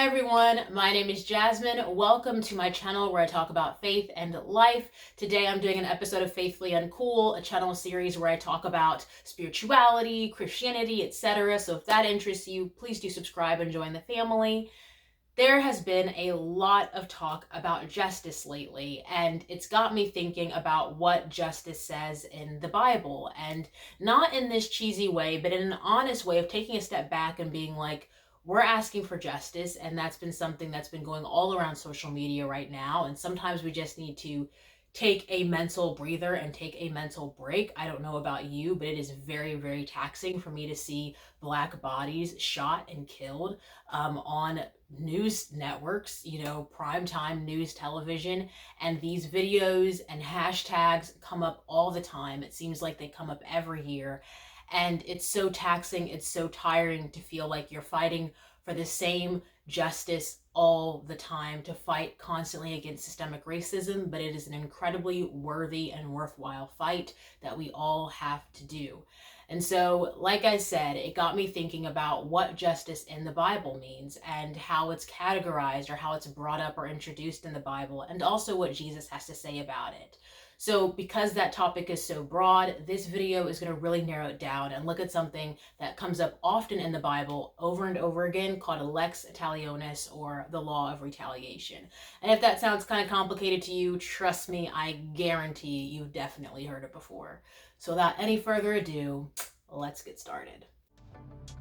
Hi everyone, my name is Jasmine. Welcome to my channel where I talk about faith and life. Today I'm doing an episode of Faithfully Uncool, a channel series where I talk about spirituality, Christianity, etc. So if that interests you, please do subscribe and join the family. There has been a lot of talk about justice lately, and it's got me thinking about what justice says in the Bible, and not in this cheesy way, but in an honest way of taking a step back and being like, we're asking for justice, and that's been something that's been going all around social media right now, and sometimes we just need to take a mental breather and take a mental break. I don't know about you, but it is very, very taxing for me to see Black bodies shot and killed on news networks, primetime news television, and these videos and hashtags come up all the time. It seems like they come up every year, and it's so taxing, it's so tiring to feel like you're fighting for the same justice all the time, to fight constantly against systemic racism, but it is an incredibly worthy and worthwhile fight that we all have to do. And so, like I said, it got me thinking about what justice in the Bible means and how it's categorized or how it's brought up or introduced in the Bible, and also what Jesus has to say about it. So because that topic is so broad, this video is going to really narrow it down and look at something that comes up often in the Bible over and over again called a Lex Talionis, or the law of retaliation. And if that sounds kind of complicated to you, trust me, I guarantee you've definitely heard it before. So without any further ado, let's get started.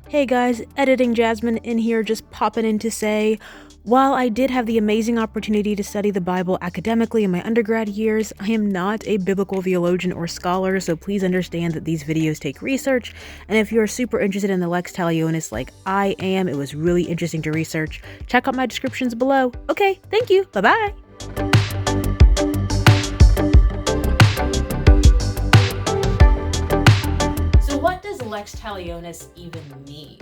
Hey guys, Editing Jasmine in here, just popping in to say, while I did have the amazing opportunity to study the Bible academically in my undergrad years, I am not a biblical theologian or scholar, so please understand that these videos take research, and if you're super interested in the Lex Talionis like I am, it was really interesting to research, check out my descriptions below. Okay, thank you, bye-bye! Lex Talionis even mean?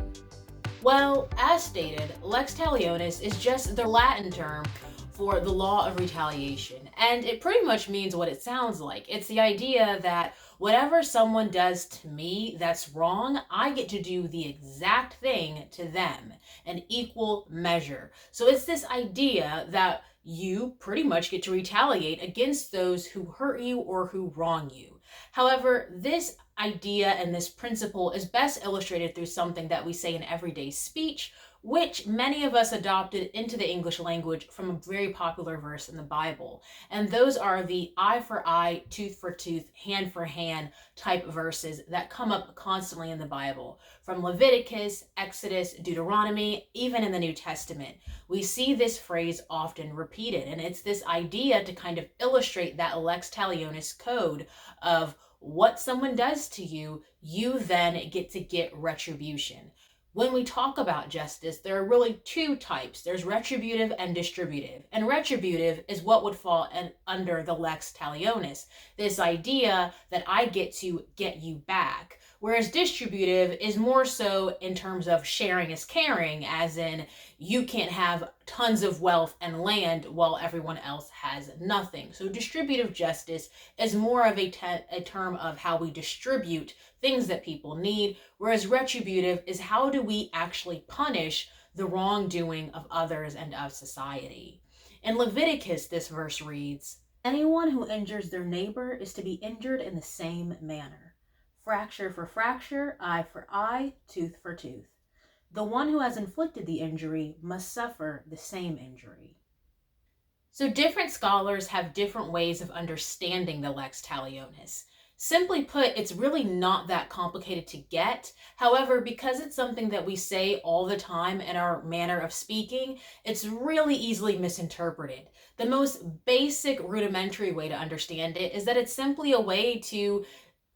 Well, as stated, Lex Talionis is just the Latin term for the law of retaliation, and it pretty much means what it sounds like. It's the idea that whatever someone does to me that's wrong, I get to do the exact thing to them, an equal measure. So it's this idea that you pretty much get to retaliate against those who hurt you or who wrong you. However, this idea and this principle is best illustrated through something that we say in everyday speech, which many of us adopted into the English language from a very popular verse in the Bible. And those are the eye for eye, tooth for tooth, hand for hand type verses that come up constantly in the Bible. From Leviticus, Exodus, Deuteronomy, even in the New Testament, we see this phrase often repeated. And it's this idea to kind of illustrate that Lex Talionis code of what someone does to you, you then get to get retribution. When we talk about justice, there are really two types. There's retributive and distributive. And retributive is what would fall under the Lex Talionis, this idea that I get to get you back. Whereas distributive is more so in terms of sharing is caring, as in you can't have tons of wealth and land while everyone else has nothing. So distributive justice is more of a term of how we distribute things that people need, whereas retributive is how do we actually punish the wrongdoing of others and of society. In Leviticus, this verse reads, "Anyone who injures their neighbor is to be injured in the same manner. Fracture for fracture, eye for eye, tooth for tooth. The one who has inflicted the injury must suffer the same injury." So different scholars have different ways of understanding the Lex Talionis. Simply put, it's really not that complicated to get. However, because it's something that we say all the time in our manner of speaking, it's really easily misinterpreted. The most basic rudimentary way to understand it is that it's simply a way to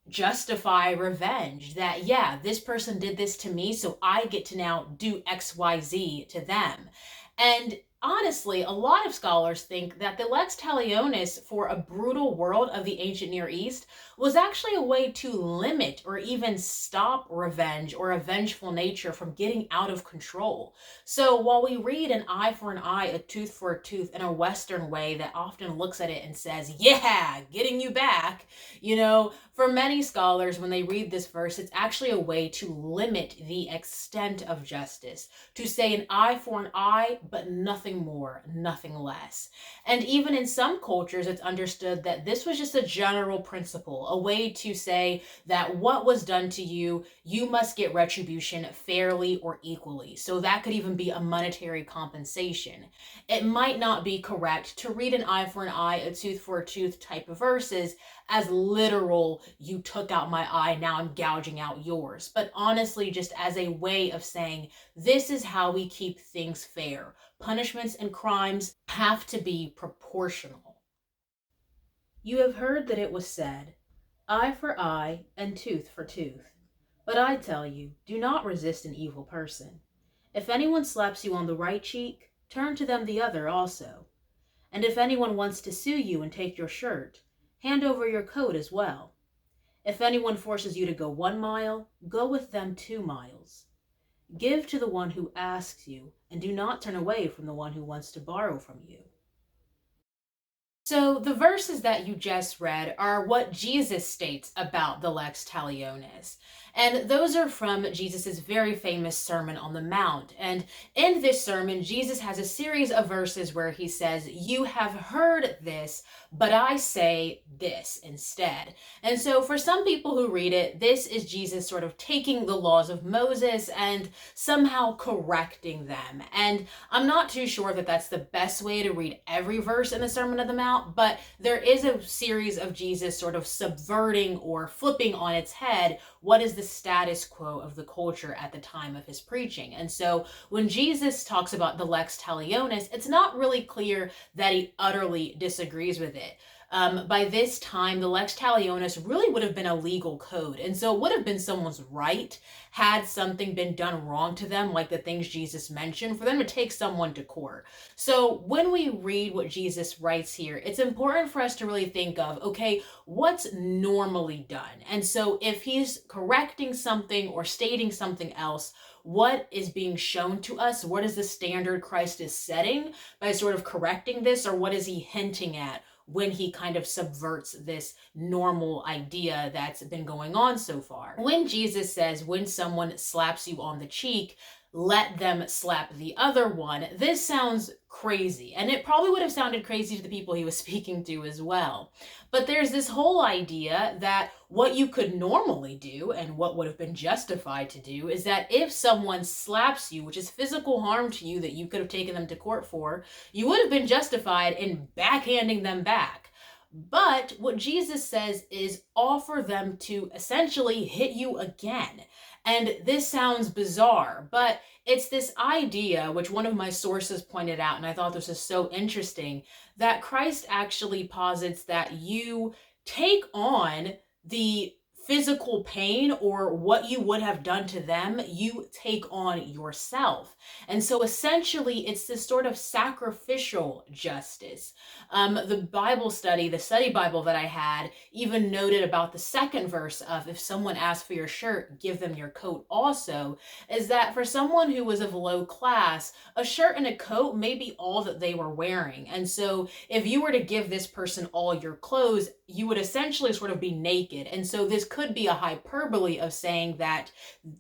justify revenge, that yeah, this person did this to me, so I get to now do XYZ to them. And honestly, a lot of scholars think that the Lex Talionis for a brutal world of the ancient Near East was actually a way to limit or even stop revenge or a vengeful nature from getting out of control. So while we read an eye for an eye, a tooth for a tooth in a Western way that often looks at it and says, yeah, getting you back, for many scholars, when they read this verse, it's actually a way to limit the extent of justice, to say an eye for an eye, but nothing more, nothing less. And even in some cultures, it's understood that this was just a general principle, a way to say that what was done to you, you must get retribution fairly or equally. So that could even be a monetary compensation. It might not be correct to read an eye for an eye, a tooth for a tooth type of verses as literal, you took out my eye, now I'm gouging out yours. But honestly, just as a way of saying, this is how we keep things fair. Punishments and crimes have to be proportional. You have heard that it was said, eye for eye and tooth for tooth. But I tell you, do not resist an evil person. If anyone slaps you on the right cheek, turn to them the other also. And if anyone wants to sue you and take your shirt, hand over your coat as well. If anyone forces you to go 1 mile, go with them 2 miles. Give to the one who asks you, and do not turn away from the one who wants to borrow from you. So the verses that you just read are what Jesus states about the Lex Talionis. And those are from Jesus' very famous Sermon on the Mount. And in this sermon, Jesus has a series of verses where he says, you have heard this, but I say this instead. And so for some people who read it, this is Jesus sort of taking the laws of Moses and somehow correcting them. And I'm not too sure that that's the best way to read every verse in the Sermon on the Mount, but there is a series of Jesus sort of subverting or flipping on its head what is the status quo of the culture at the time of his preaching. And so when Jesus talks about the Lex Talionis, it's not really clear that he utterly disagrees with it. By this time, the Lex Talionis really would have been a legal code. And so it would have been someone's right, had something been done wrong to them, like the things Jesus mentioned, for them to take someone to court. So when we read what Jesus writes here, it's important for us to really think of, okay, what's normally done? And so if he's correcting something or stating something else, what is being shown to us? What is the standard Christ is setting by sort of correcting this, or what is he hinting at when he kind of subverts this normal idea that's been going on so far? When Jesus says, when someone slaps you on the cheek, let them slap the other one, this sounds crazy. And it probably would have sounded crazy to the people he was speaking to as well. But there's this whole idea that what you could normally do and what would have been justified to do is that if someone slaps you, which is physical harm to you that you could have taken them to court for, you would have been justified in backhanding them back. But what Jesus says is offer them to essentially hit you again. And this sounds bizarre, but it's this idea, which one of my sources pointed out, and I thought this is so interesting, that Christ actually posits that you take on the physical pain or what you would have done to them, you take on yourself. And so essentially it's this sort of sacrificial justice. The Bible study, the study Bible that I had, even noted about the second verse of, if someone asks for your shirt, give them your coat also, is that for someone who was of low class, a shirt and a coat may be all that they were wearing. And so if you were to give this person all your clothes, you would essentially sort of be naked. And so this could be a hyperbole of saying that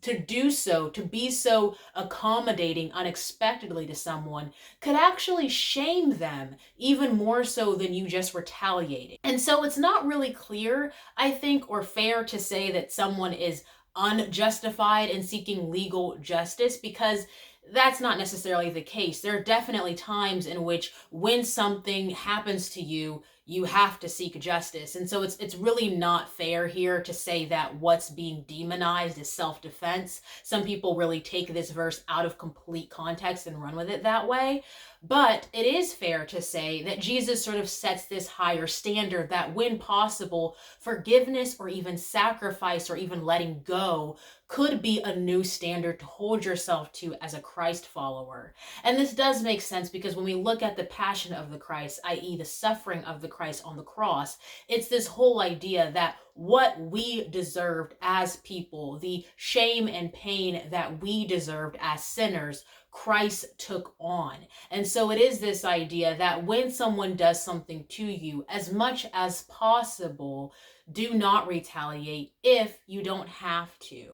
to do so, to be so accommodating unexpectedly to someone, could actually shame them even more so than you just retaliating. And so it's not really clear, I think, or fair to say that someone is unjustified in seeking legal justice, because that's not necessarily the case. There are definitely times in which when something happens to you, you have to seek justice. And so it's really not fair here to say that what's being demonized is self-defense. Some people really take this verse out of complete context and run with it that way. But it is fair to say that Jesus sort of sets this higher standard that when possible, forgiveness or even sacrifice or even letting go could be a new standard to hold yourself to as a Christ follower. And this does make sense because when we look at the passion of the Christ, i.e. the suffering of the Christ on the cross, it's this whole idea that what we deserved as people, the shame and pain that we deserved as sinners, Christ took on. And so it is this idea that when someone does something to you, as much as possible, do not retaliate if you don't have to.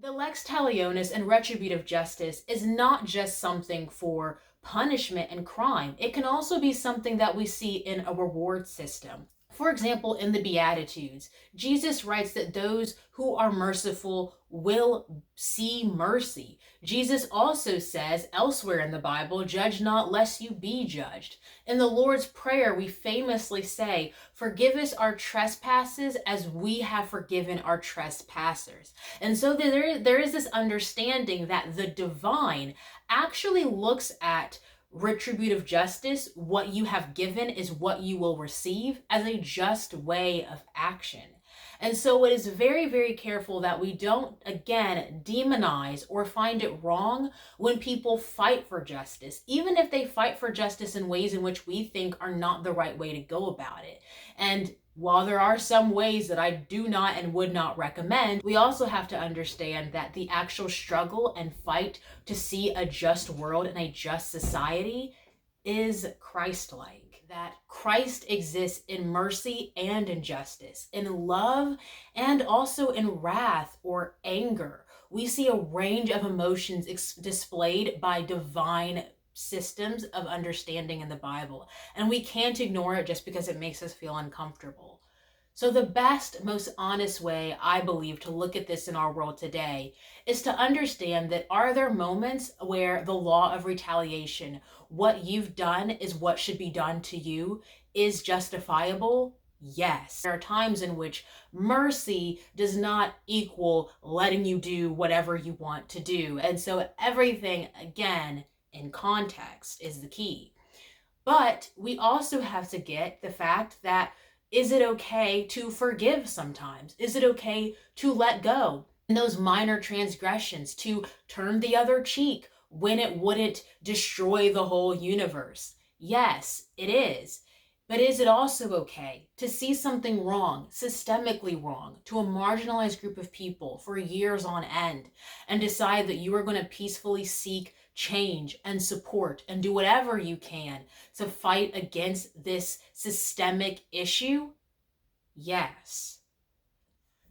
The Lex Talionis and retributive justice is not just something for punishment and crime. It can also be something that we see in a reward system. For example, in the Beatitudes, Jesus writes that those who are merciful will see mercy. Jesus also says elsewhere in the Bible, judge not lest you be judged. In the Lord's Prayer, we famously say, forgive us our trespasses as we have forgiven our trespassers. And so there is this understanding that the divine actually looks at retributive justice, what you have given is what you will receive, as a just way of action. And so it is very, very careful that we don't, again, demonize or find it wrong when people fight for justice, even if they fight for justice in ways in which we think are not the right way to go about it. And while there are some ways that I do not and would not recommend, we also have to understand that the actual struggle and fight to see a just world and a just society is Christ-like. That Christ exists in mercy and in justice, in love and also in wrath or anger. We see a range of emotions displayed by divine systems of understanding in the Bible, and we can't ignore it just because it makes us feel uncomfortable. So the best, most honest way, I believe, to look at this in our world today is to understand that are there moments where the law of retaliation, what you've done is what should be done to you, is justifiable? Yes. There are times in which mercy does not equal letting you do whatever you want to do. And so everything, again, in context is the key. But we also have to get the fact that is it okay to forgive sometimes? Is it okay to let go in those minor transgressions, to turn the other cheek when it wouldn't destroy the whole universe? Yes, it is. But is it also okay to see something wrong, systemically wrong, to a marginalized group of people for years on end and decide that you are going to peacefully seek change and support and do whatever you can to fight against this systemic issue? Yes.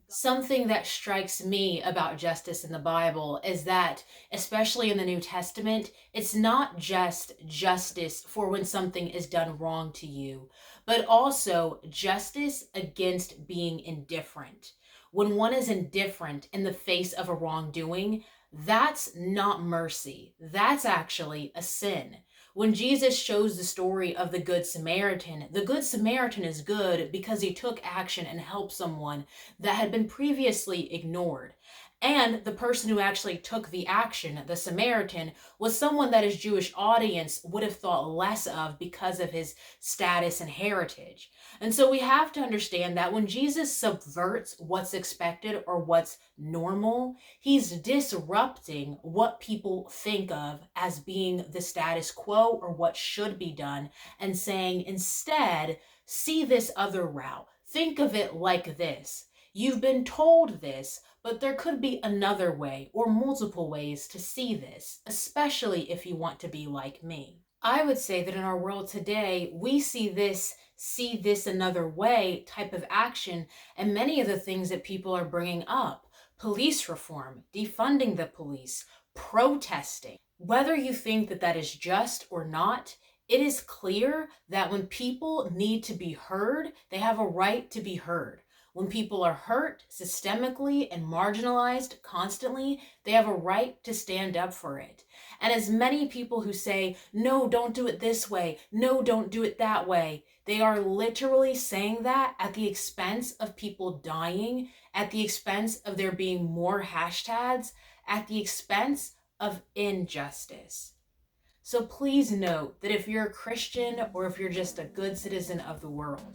Something that strikes me about justice in the Bible is that, especially in the New Testament, it's not just justice for when something is done wrong to you, but also justice against being indifferent. When one is indifferent in the face of a wrongdoing, that's not mercy. That's actually a sin. When Jesus shows the story of the Good Samaritan is good because he took action and helped someone that had been previously ignored. And the person who actually took the action, the Samaritan, was someone that his Jewish audience would have thought less of because of his status and heritage. And so we have to understand that when Jesus subverts what's expected or what's normal, he's disrupting what people think of as being the status quo or what should be done, and saying instead, see this other route. Think of it like this. You've been told this, but there could be another way or multiple ways to see this, especially if you want to be like me. I would say that in our world today, we see this another way type of action and many of the things that people are bringing up. Police reform, defunding the police, protesting. Whether you think that that is just or not, it is clear that when people need to be heard, they have a right to be heard. When people are hurt systemically and marginalized constantly, they have a right to stand up for it. And as many people who say, no, don't do it this way, no, don't do it that way, they are literally saying that at the expense of people dying, at the expense of there being more hashtags, at the expense of injustice. So please note that if you're a Christian or if you're just a good citizen of the world,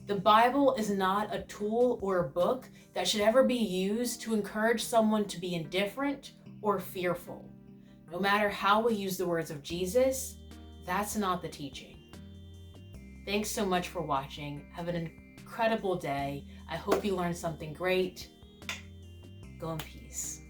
the Bible is not a tool or a book that should ever be used to encourage someone to be indifferent or fearful. No matter how we use the words of Jesus, that's not the teaching. Thanks so much for watching. Have an incredible day. I hope you learned something great. Go in peace.